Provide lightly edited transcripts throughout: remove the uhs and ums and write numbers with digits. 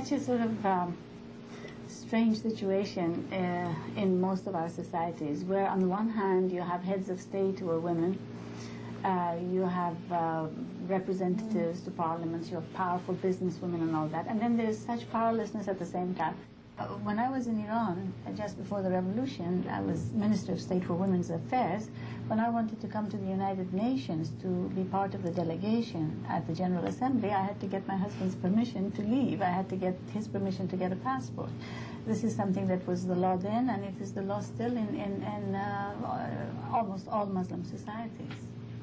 such a sort of strange situation in most of our societies, where on the one hand you have heads of state who are women, you have representatives to parliaments, you have powerful businesswomen and all that, and then there's such powerlessness at the same time. When I was in Iran, just before the revolution, I was Minister of State for Women's Affairs. When I wanted to come to the United Nations to be part of the delegation at the General Assembly, I had to get my husband's permission to leave. I had to get his permission to get a passport. This is something that was the law then, and it is the law still in almost all Muslim societies.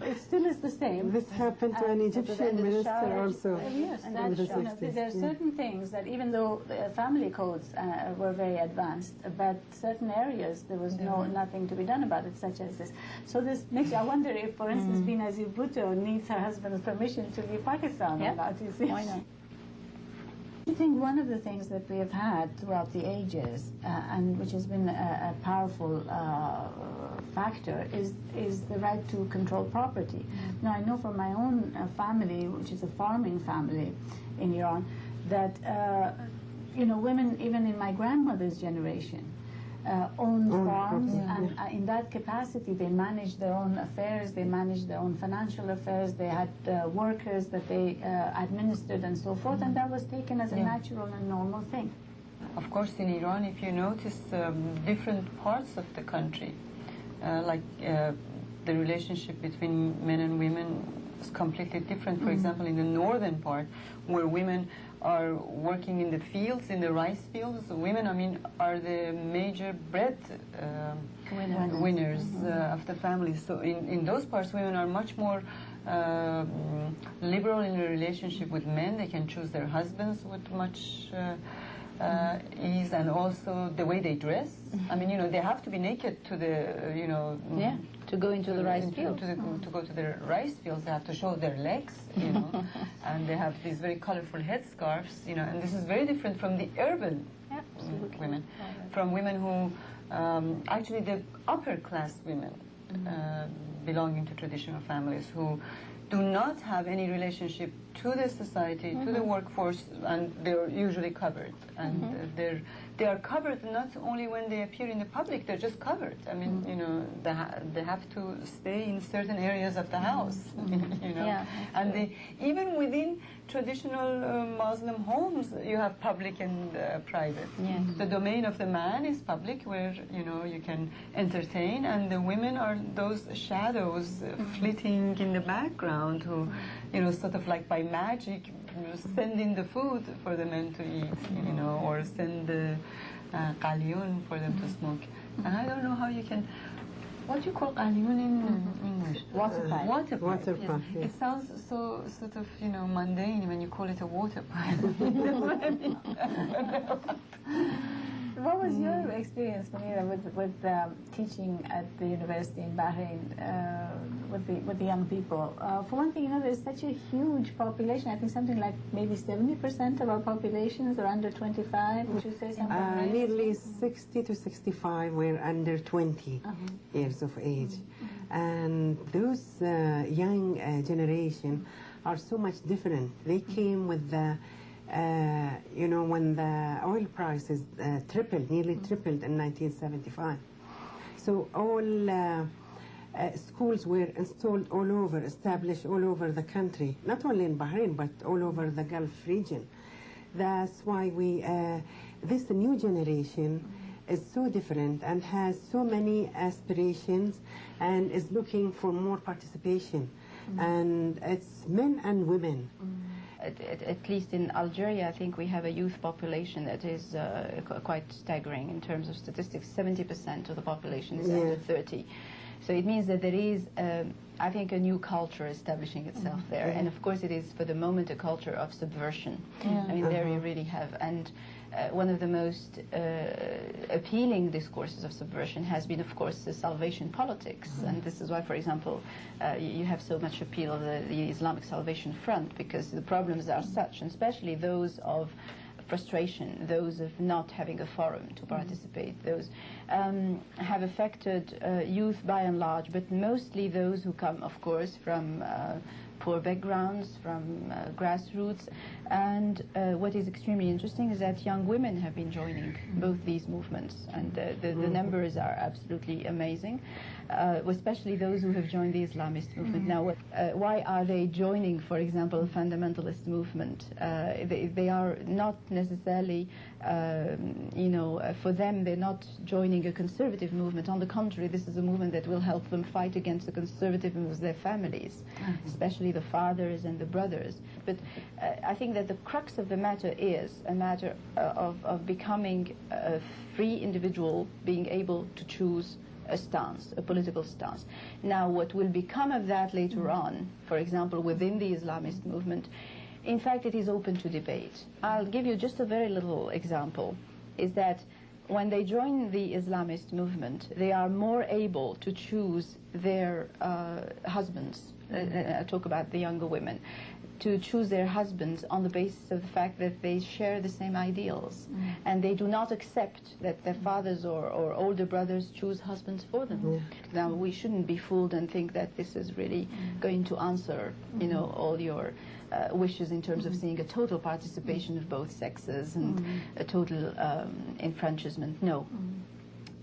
It still is the same. This happened to an Egyptian minister also. Yes, there are certain things that, even though family codes were very advanced, but certain areas there was nothing to be done about it, such as this. So this makes I wonder if, for instance, Benazir Bhutto needs her husband's permission to leave Pakistan or not. You see? Why not? I think one of the things that we have had throughout the ages, and which has been a powerful factor, is the right to control property. Now, I know from my own family, which is a farming family in Iran, that women, even in my grandmother's generation, owned farms, and in that capacity they managed their own affairs, they managed their own financial affairs, they had workers that they administered and so forth, and that was taken as a natural and normal thing. Of course, in Iran, if you notice different parts of the country, like the relationship between men and women is completely different. For example, in the northern part, where women are working in the fields, in the rice fields, women, I mean, are the major bread winners of the family. So in those parts, women are much more liberal in their relationship with men. They can choose their husbands with much ease, and also the way they dress. I mean, they have to be naked to the, to go into the rice fields. To go to the rice fields, they have to show their legs, and they have these very colorful headscarves, and this is very different from the urban women, from women who, actually the upper class women belonging to traditional families, who do not have any relationship to the society, to the workforce, and they're usually covered. And they are covered not only when they appear in the public, they're just covered. I mean, they have to stay in certain areas of the house, and they, even within traditional Muslim homes, you have public and private. The domain of the man is public, where you can entertain, and the women are those shadows flitting in the background, who sort of like by magic send in the food for the men to eat, or send the qalyun for them to smoke. And I don't know how you can. What do you call qalyun in English? Water pipe. Water pipe. Water pipe. Yes. It sounds so sort of mundane when you call it a water pipe. What was your experience, Munira, with teaching at the university in Bahrain with the young people? For one thing, there's such a huge population. I think something like maybe 70% of our populations are under 25. Would you say something? Nearly 60 to 65 were under 20 years of age. And those young generation are so much different. They came with the when the oil prices tripled, nearly tripled in 1975. So all schools were installed all over, established all over the country, not only in Bahrain, but all over the Gulf region. That's why this new generation is so different and has so many aspirations and is looking for more participation. And it's men and women. At least in Algeria, I think we have a youth population that is quite staggering in terms of statistics. 70% of the population is under 30. So it means that there is, I think, a new culture establishing itself there. And of course it is, for the moment, a culture of subversion. I mean, there you really have. And one of the most appealing discourses of subversion has been, of course, the salvation politics. And this is why, for example, you have so much appeal of the Islamic Salvation Front, because the problems are such, and especially those of frustration, those of not having a forum to participate, those have affected youth by and large, but mostly those who come, of course, from poor backgrounds, from grassroots. And what is extremely interesting is that young women have been joining both these movements, and the numbers are absolutely amazing, especially those who have joined the Islamist movement. Now, why are they joining, for example, fundamentalist movement? They are not necessarily, for them, they're not joining a conservative movement. On the contrary, this is a movement that will help them fight against the conservatism of their families, especially the fathers and the brothers. But I think that the crux of the matter is a matter of becoming a free individual, being able to choose a stance, a political stance. Now, what will become of that later on, for example, within the Islamist movement, in fact, it is open to debate. I'll give you just a very little example, is that when they join the Islamist movement, they are more able to choose their husbands. I talk about the younger women, to choose their husbands on the basis of the fact that they share the same ideals, and they do not accept that their fathers or older brothers choose husbands for them. Now, we shouldn't be fooled and think that this is really going to answer, all your wishes in terms of seeing a total participation of both sexes and a total enfranchisement. No.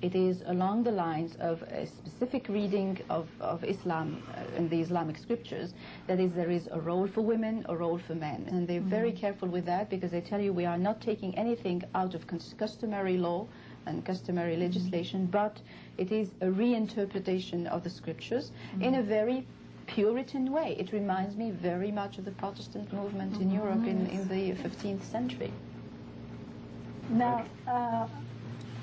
It is along the lines of a specific reading of Islam in the Islamic scriptures. That is, there is a role for women, a role for men. And they're very careful with that, because they tell you we are not taking anything out of customary law and customary legislation, but it is a reinterpretation of the scriptures in a very Puritan way. It reminds me very much of the Protestant movement in Europe in the 15th century. Now,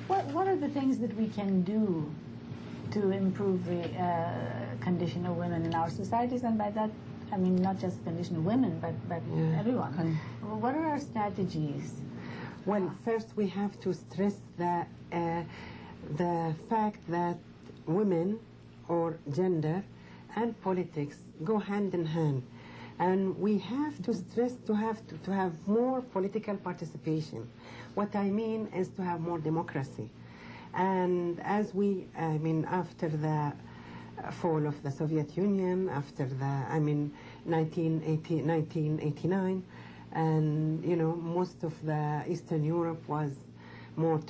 what are the things that we can do to improve the condition of women in our societies? And by that, I mean not just the condition of women, but everyone. What are our strategies? Well, first we have to stress the fact that women or gender and politics go hand in hand. And we have to stress to have more political participation. What I mean is to have more democracy. And as after the fall of the Soviet Union, after the, 1989, and, most of the Eastern Europe was more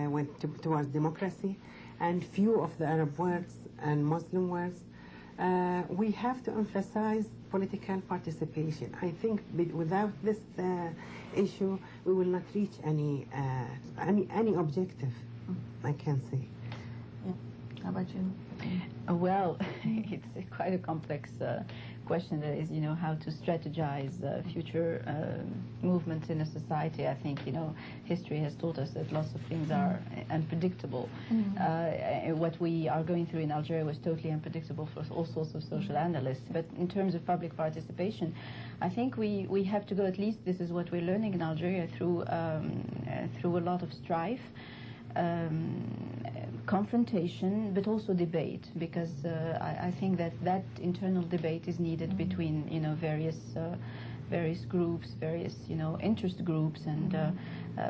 went towards democracy, and few of the Arab worlds and Muslim worlds. We have to emphasize political participation. I think without this issue, we will not reach any objective, I can say. Yeah. How about you? Well, it's quite a complex question. That is, how to strategize future movements in a society. I think, history has taught us that lots of things are unpredictable. What we are going through in Algeria was totally unpredictable for all sorts of social analysts. But in terms of public participation, I think we have to go, at least this is what we're learning in Algeria, through a lot of strife, confrontation, but also debate, because I think that internal debate is needed between various groups, various interest groups, and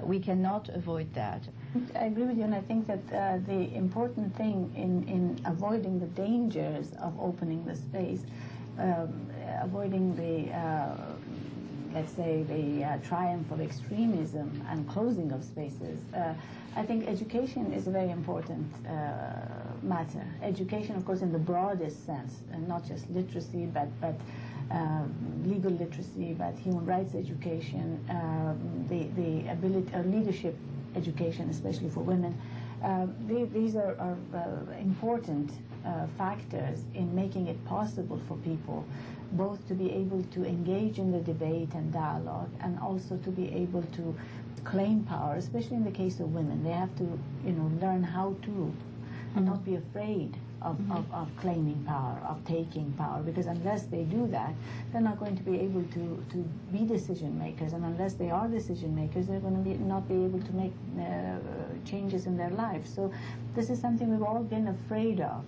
we cannot avoid that. I agree with you, and I think that the important thing in avoiding the dangers of opening the space, avoiding the let's say the triumph of extremism and closing of spaces. I think education is a very important matter. Education, of course, in the broadest sense, and not just literacy, but legal literacy, but human rights education, the ability, leadership education, especially for women. These are important factors in making it possible for people both to be able to engage in the debate and dialogue, and also to be able to claim power, especially in the case of women. They have to, learn how to, and not be afraid of claiming power, of taking power, because unless they do that, they're not going to be able to be decision makers, and unless they are decision makers, they're going to not be able to make changes in their lives. So this is something we've all been afraid of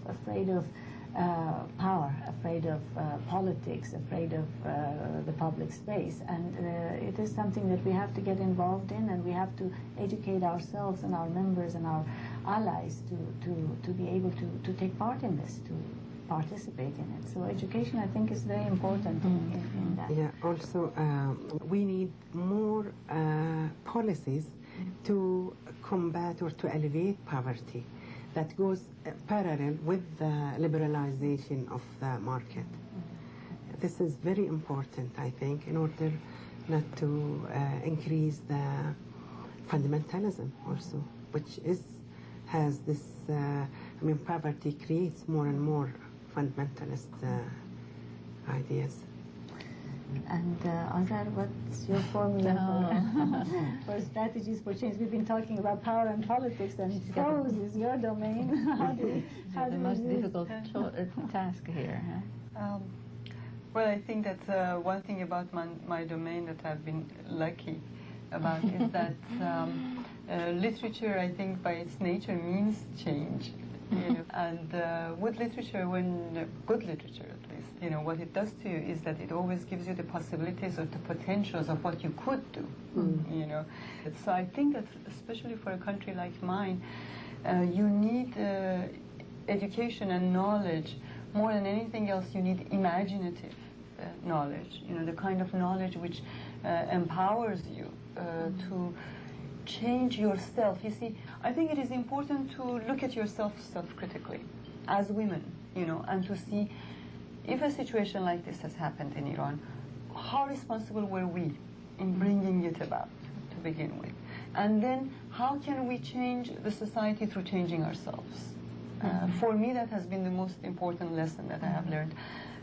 power, afraid of politics, afraid of the public space, and it is something that we have to get involved in, and we have to educate ourselves and our members and our allies to be able to take part in this, participate in it. So education, I think, is very important in that. Yeah, also we need more policies to combat or to alleviate poverty that goes parallel with the liberalization of the market. This is very important, I think, in order not to increase the fundamentalism also, which has this, poverty creates more and more fundamentalist ideas. And Azar, what's your formula for strategies for change? We've been talking about power and politics, and prose is your domain. How the most difficult task here. Huh? Well, I think that one thing about my domain that I've been lucky about is that literature, I think, by its nature means change. And with literature, when good literature at least, what it does to you is that it always gives you the possibilities or the potentials of what you could do. So I think that especially for a country like mine, you need education and knowledge. More than anything else, you need imaginative knowledge, the kind of knowledge which empowers you to change yourself. You see, I think it is important to look at yourself self-critically as women, and to see if a situation like this has happened in Iran, how responsible were we in bringing it about to begin with? And then how can we change the society through changing ourselves? For me, that has been the most important lesson that I have learned.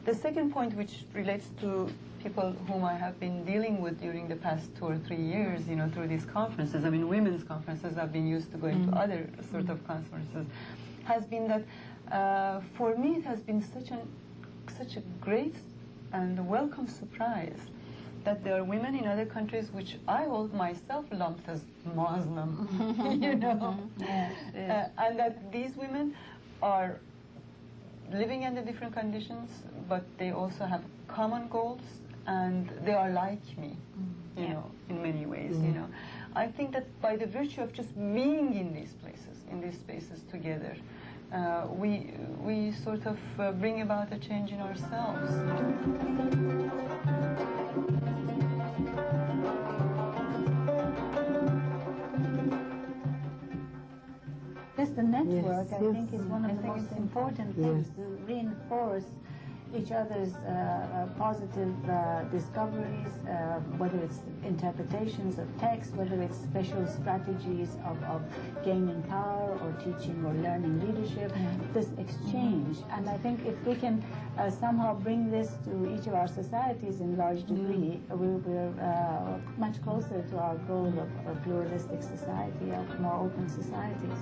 The second point, which relates to people whom I have been dealing with during the past 2 or 3 years, through these conferences, women's conferences, I've been used to going to other sort of conferences, has been that for me it has been such a great and welcome surprise that there are women in other countries which I hold myself lumped as Muslim, and that these women are living under different conditions, but they also have common goals, and they are like me, in many ways. I think that by the virtue of just being in these spaces together, we sort of bring about a change in ourselves. Just the network, I think, is one of the most important things, to reinforce each other's positive discoveries, whether it's interpretations of text, whether it's special strategies of gaining power or teaching or learning leadership, this exchange. And I think if we can somehow bring this to each of our societies in large degree, we're much closer to our goal of a pluralistic society, of more open societies.